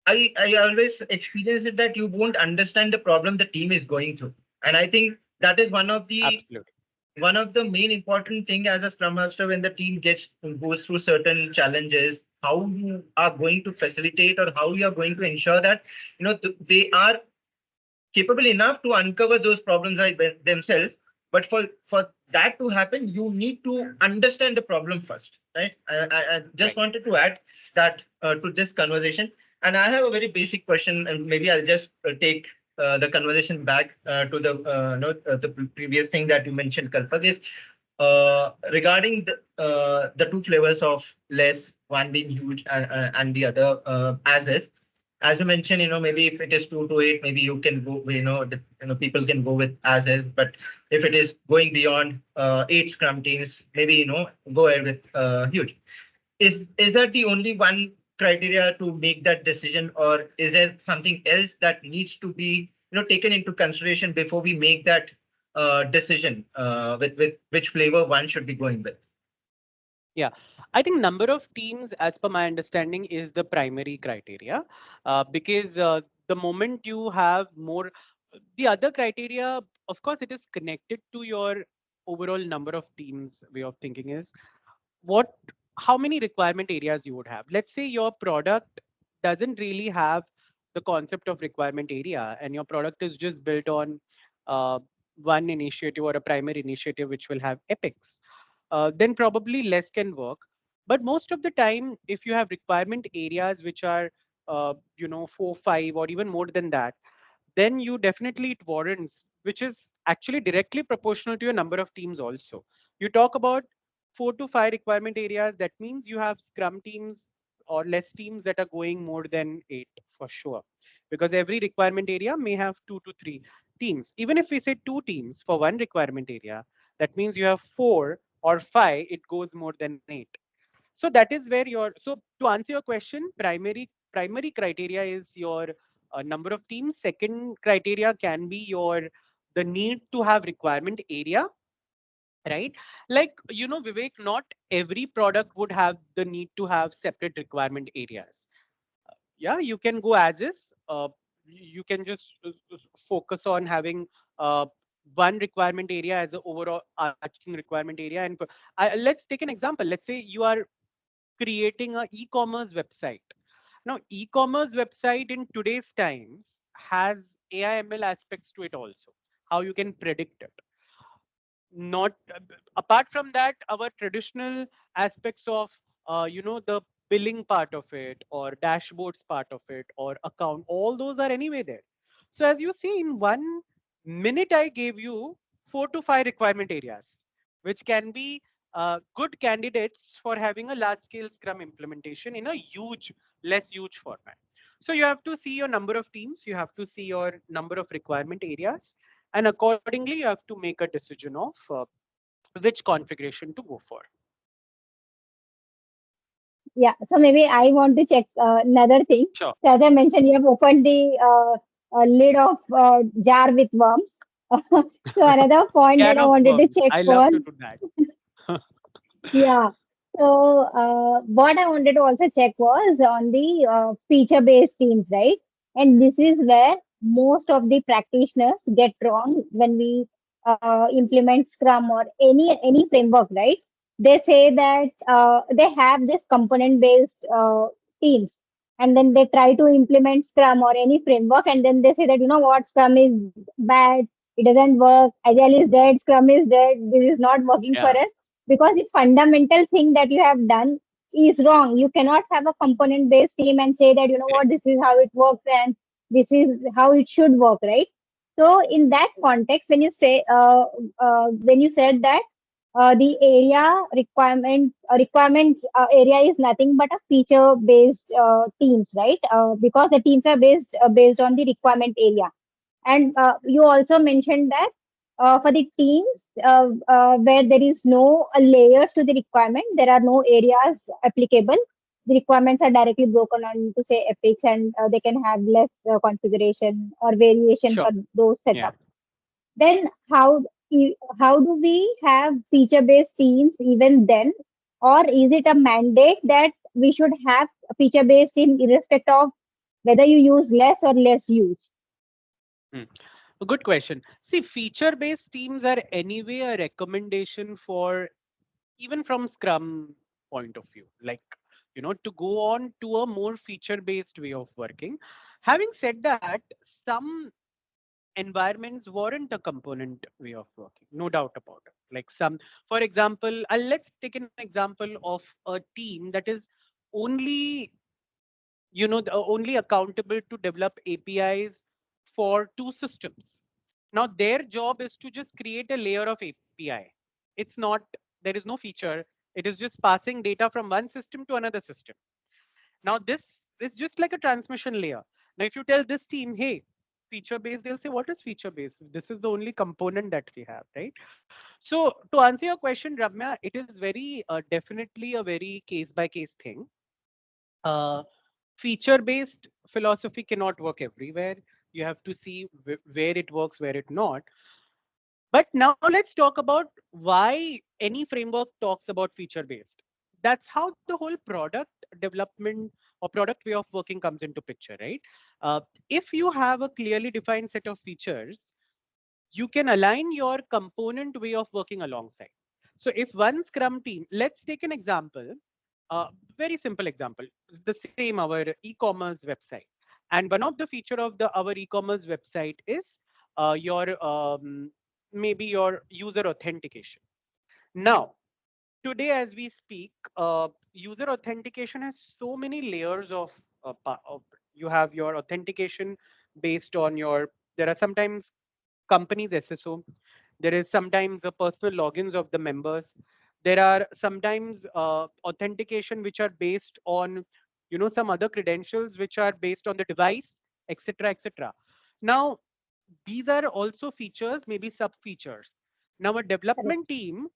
I always experience it that you won't understand the problem the team is going through. And I think that is Absolutely. one of the main important thing as a Scrum Master when the team goes through certain challenges, how you are going to facilitate or how you are going to ensure that they are capable enough to uncover those problems by themselves. But for that to happen, you need to understand the problem first, right? I just Right. wanted to add that to this conversation. And I have a very basic question, and maybe I'll just take the conversation back to the the previous thing that you mentioned, Kalpak, is regarding the two flavors of less, one being huge and the other as is. As you mentioned, maybe if it is 2 to 8, maybe you can go, people can go with as is. But if it is going beyond 8 Scrum teams, maybe go ahead with huge. Is that the only one criteria to make that decision, or is there something else that needs to be taken into consideration before we make that decision with which flavor one should be going with? Yeah, I think number of teams, as per my understanding, is the primary criteria, because the moment you have more, the other criteria, of course, it is connected to your overall number of teams. Way of thinking is what, how many requirement areas you would have. Let's say your product doesn't really have the concept of requirement area, and your product is just built on uh, one initiative or a primary initiative which will have epics, then probably less can work. But most of the time, if you have requirement areas which are 4 5 or even more than that, then you definitely, it warrants, which is actually directly proportional to your number of teams also. You talk about 4 to 5 requirement areas, that means you have scrum teams or less teams that are going more than 8 for sure, because every requirement area may have 2 to 3 teams. Even if we say 2 teams for one requirement area, that means you have 4 or 5, it goes more than 8. So that is where your, so to answer your question, primary criteria is your number of teams. Second criteria can be your, the need to have requirement area, right? Like, Vivek, not every product would have the need to have separate requirement areas. Yeah, you can go as is. You can just focus on having uh, one requirement area as an overall arching requirement area. And let's take an example. Let's say you are creating a e-commerce website. Now, e-commerce website in today's times has AI ML aspects to it also, how you can predict it. Not apart from that, our traditional aspects of the billing part of it, or dashboards part of it, or account, all those are anyway there. So as you see, in 1 minute I gave you 4 to 5 requirement areas, which can be good candidates for having a large scale scrum implementation in a huge, less huge format. So you have to see your number of teams, you have to see your number of requirement areas, and accordingly you have to make a decision of which configuration to go for. Yeah, so maybe I want to check another thing. Sure. So as I mentioned, you have opened the lid of jar with worms. So another point that Can I of wanted to worms. check I love was, to do that. yeah. So what I wanted to also check was on the feature-based teams, right? And this is where most of the practitioners get wrong when we implement Scrum or any framework, right? They say that they have this component-based teams, and then they try to implement Scrum or any framework, and then they say that what, Scrum is bad, it doesn't work, Agile is dead, Scrum is dead, this is not working for Yeah. us, because the fundamental thing that you have done is wrong. You cannot have a component based team and say that, what, Correct. this is how it works and this is how it should work, right? So in that context, when you said that the area requirements area is nothing but a feature based teams, right? Because the teams are based on the requirement area. And you also mentioned that for the teams where there is no layers to the requirement, there are no areas applicable. The requirements are directly broken on to say epics, and they can have less configuration or variation for Sure. those Yeah. setups. Then how do we have feature-based teams even then, or is it a mandate that we should have a feature-based team irrespective of whether you use less or less use? Hmm. A good question. See, feature-based teams are anyway a recommendation for, even from Scrum point of view, like, to go on to a more feature-based way of working. Having said that, some environments warrant a component way of working, no doubt about it. Like some, for example, let's take an example of a team that is only, only accountable to develop APIs for two systems. Now their job is to just create a layer of API. It's not, there is no feature. It is just passing data from one system to another system. Now this is just like a transmission layer. Now if you tell this team, hey, feature based, they'll say, what is feature based? This is the only component that we have, right? So to answer your question, Ramya, it is very definitely a very case by case thing. Uh, Feature based philosophy cannot work everywhere. You have to see where it works, where it not. But now let's talk about why any framework talks about feature based. That's how the whole product development or product way of working comes into picture, right? If you have a clearly defined set of features, you can align your component way of working alongside. So if one Scrum team, let's take an example, very simple example, the same our e-commerce website, and one of the feature of the our e-commerce website is your maybe your user authentication. Now today as we speak, user authentication has so many layers of you have your authentication based on your, there are sometimes companies SSO. There is sometimes the personal logins of the members. There are sometimes authentication which are based on, some other credentials which are based on the device, etc., etc. Now, these are also features, maybe sub features. Now, a Correct. development team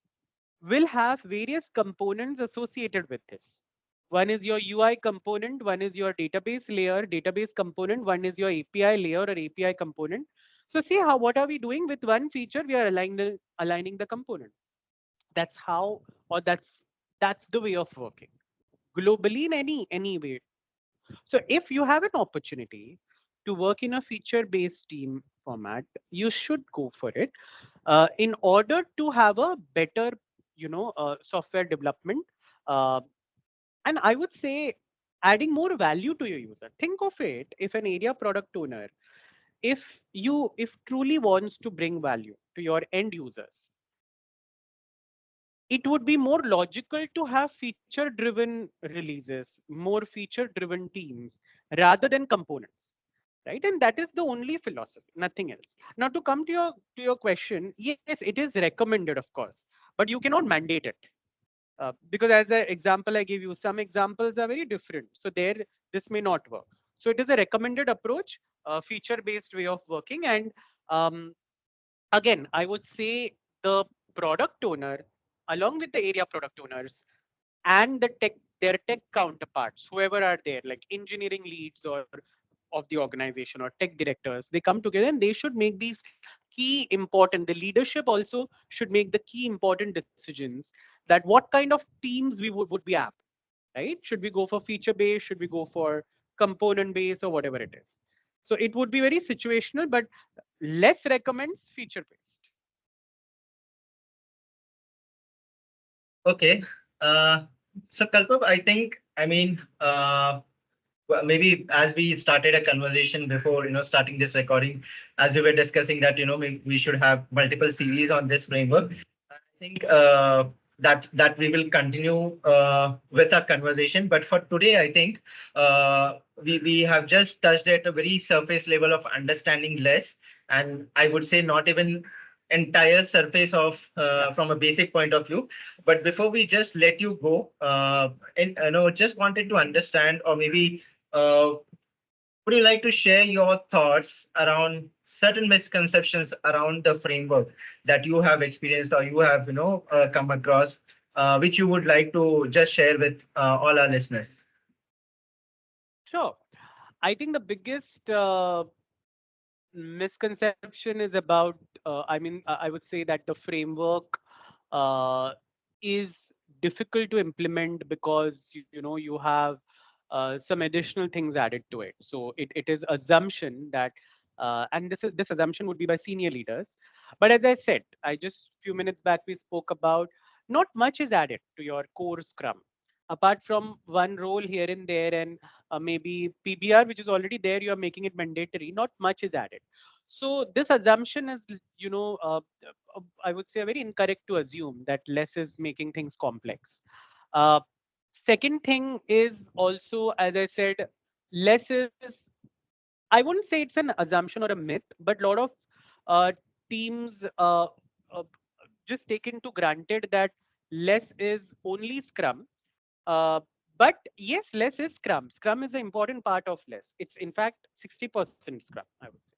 will have various components associated with this. One is your UI component, one is your database layer, database component, one is your API layer or API component. So see how what are we doing with one feature? We are aligning the component. That's how, or that's the way of working globally in any way. So if you have an opportunity to work in a feature based team format, you should go for it in order to have a better, software development. Uh, and I would say adding more value to your user. Think of it, if an area product owner, if truly wants to bring value to your end users, it would be more logical to have feature driven releases, more feature driven teams rather than components, right? And that is the only philosophy, nothing else. Now to come to your question, yes, it is recommended, of course, but you cannot mandate it. Because as an example I gave you, some examples are very different, so there this may not work. So it is a recommended approach, feature based way of working. And um, again I would say the product owner along with the area product owners and their tech counterparts, whoever are there, like engineering leads or of the organization or tech directors, they come together and they should make these key important, the leadership also should make the key important decisions, that what kind of teams we would be apt, right? Should we go for feature based, should we go for component based, or whatever it is. So it would be very situational, but less recommends feature based. Okay. Uh, so Kalpab, I think, I mean, well, maybe as we started a conversation before, starting this recording, as we were discussing that, we should have multiple series on this framework. I think that we will continue with our conversation. But for today, I think we have just touched at a very surface level of understanding less, and I would say not even entire surface of from a basic point of view. But before we just let you go, and just wanted to understand, or maybe would you like to share your thoughts around certain misconceptions around the framework that you have experienced or you have come across, which you would like to just share with all our listeners? Sure. I think the biggest misconception is about, I would say that the framework uh, is difficult to implement because you have some additional things added to it. So it is assumption that and this assumption would be by senior leaders. But as I said, I just few minutes back we spoke about, not much is added to your core Scrum. Apart from one role here and there, and maybe PBR, which is already there, you are making it mandatory. Not much is added. So this assumption is, I would say, very incorrect to assume that less is making things complex. Uh, Second thing is also, as I said, less is, I wouldn't say it's an assumption or a myth, but a lot of uh, teams uh, just take into granted that less is only Scrum. Uh, but yes, less is Scrum. Scrum is an important part of less. It's in fact 60% Scrum, I would say.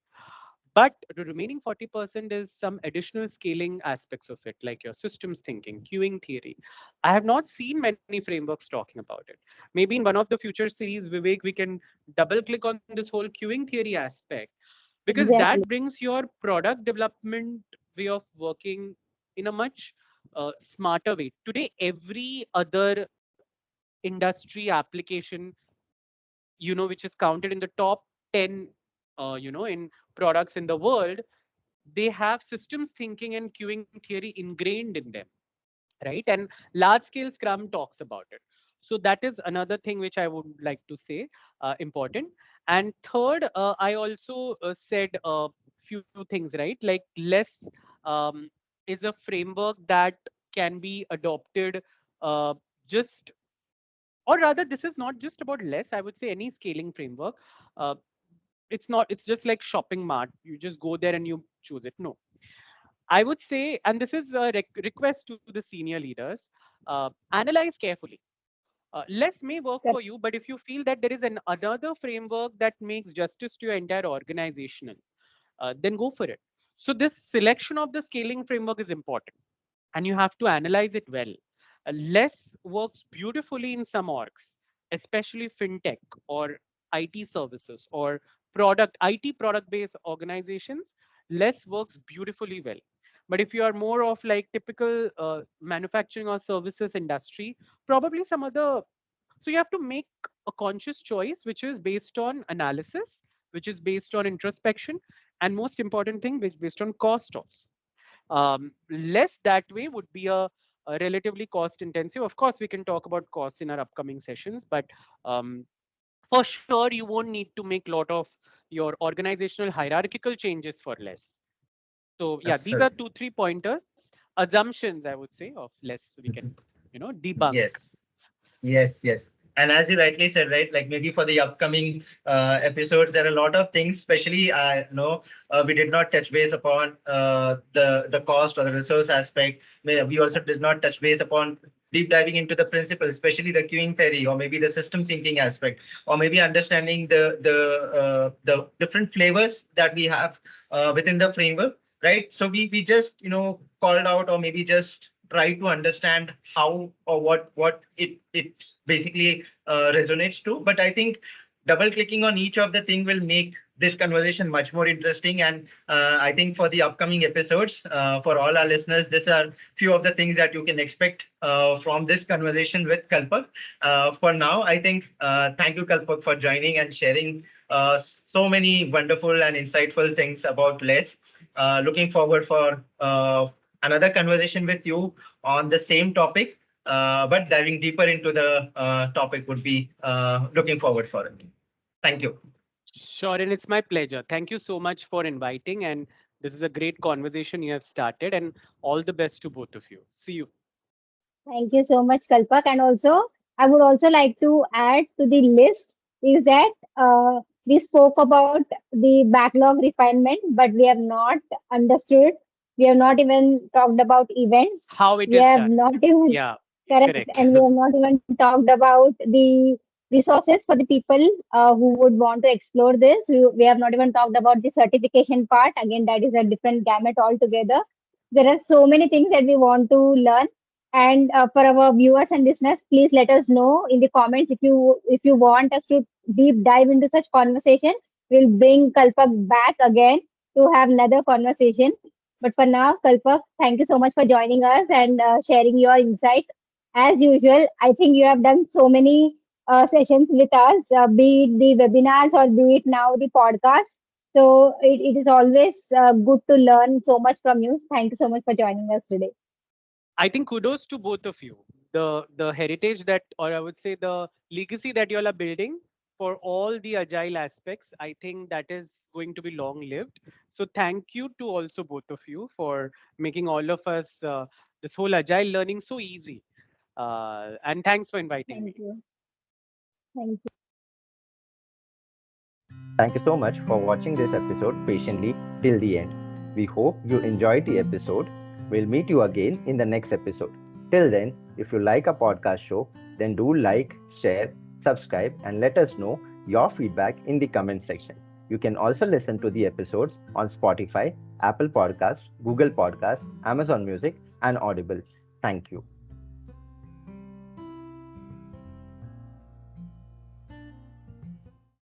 But the remaining 40% is some additional scaling aspects of it, like your systems thinking, queuing theory. I have not seen many frameworks talking about it. Maybe in one of the future series, Vivek, we can double click on this whole queuing theory aspect, because that Exactly. brings your product development way of working in a much smarter way. Today, every other industry application, which is counted in the top 10, in products in the world, they have systems thinking and queuing theory ingrained in them, right? And large scale Scrum talks about it. So that is another thing which I would like to say, important. And third, I also said a few things, right? Like less um, is a framework that can be adopted, just, or rather, this is not just about less. I would say any scaling framework. Uh, it's not. It's just like shopping mart. You just go there and you choose it. No, I would say, and this is a request to the senior leaders, analyze carefully. Less may work for Correct. you, but if you feel that there is another framework that makes justice to your entire organizational, then go for it. So this selection of the scaling framework is important, and you have to analyze it well. Less works beautifully in some orgs, especially fintech or IT services or product IT product based organizations. Less works beautifully well. But if you are more of like typical manufacturing or services industry, probably some other. So you have to make a conscious choice, which is based on analysis, which is based on introspection, and most important thing, which based on cost also. Less that way would be a relatively cost intensive. Of course, we can talk about costs in our upcoming sessions, but um, for sure, you won't need to make a lot of your organizational hierarchical changes for less. So yeah, these are Absolutely. two, three pointers, assumptions, I would say, of less we can, debunk. Yes. Yes, yes. And as you rightly said, right, like maybe for the upcoming episodes, there are a lot of things, especially, we did not touch base upon the cost or the resource aspect. We also did not touch base upon deep diving into the principles, especially the queuing theory, or maybe the system thinking aspect, or maybe understanding the different flavors that we have within the framework, right? So we just called out, or maybe just try to understand how or what it basically resonates to. But I think double clicking on each of the thing will make this conversation much more interesting. And I think for the upcoming episodes, for all our listeners, these are few of the things that you can expect from this conversation with Kalpak. For now, I think thank you, Kalpak, for joining and sharing so many wonderful and insightful things about less. Looking forward for another conversation with you on the same topic, but diving deeper into the topic would be looking forward for it. Thank you. Sure, and it's my pleasure. Thank you so much for inviting, and this is a great conversation you have started, and all the best to both of you. See you. Thank you so much, Kalpak. And also, I would also like to add to the list is that we spoke about the backlog refinement, but we have not understood. We have not even talked about events. How it We is have done. not even Yeah, correct, correct. and we have not even talked about the resources for the people who would want to explore this. We have not even talked about the certification part. Again, that is a different gamut altogether. There are so many things that we want to learn, and for our viewers and listeners, please let us know in the comments if you want us to deep dive into such conversation. We'll bring Kalpak back again to have another conversation. But for now, Kalpak, thank you so much for joining us and sharing your insights. As usual, I think you have done so many sessions with us, be it the webinars or be it now the podcast. So it is always good to learn so much from you. Thank you so much for joining us today. I think kudos to both of you. the heritage that, or I would say the legacy that you all are building for all the agile aspects. I think that is going to be long lived. So thank you to also both of you for making all of us this whole agile learning so easy. And thanks for inviting me. Thank you. Thank you. Thank you so much for watching this episode patiently till the end. We hope you enjoyed the episode. We'll meet you again in the next episode. Till then, if you like our podcast show, then do like, share, subscribe, and let us know your feedback in the comment section. You can also listen to the episodes on Spotify, Apple Podcasts, Google Podcasts, Amazon Music, and Audible. Thank you.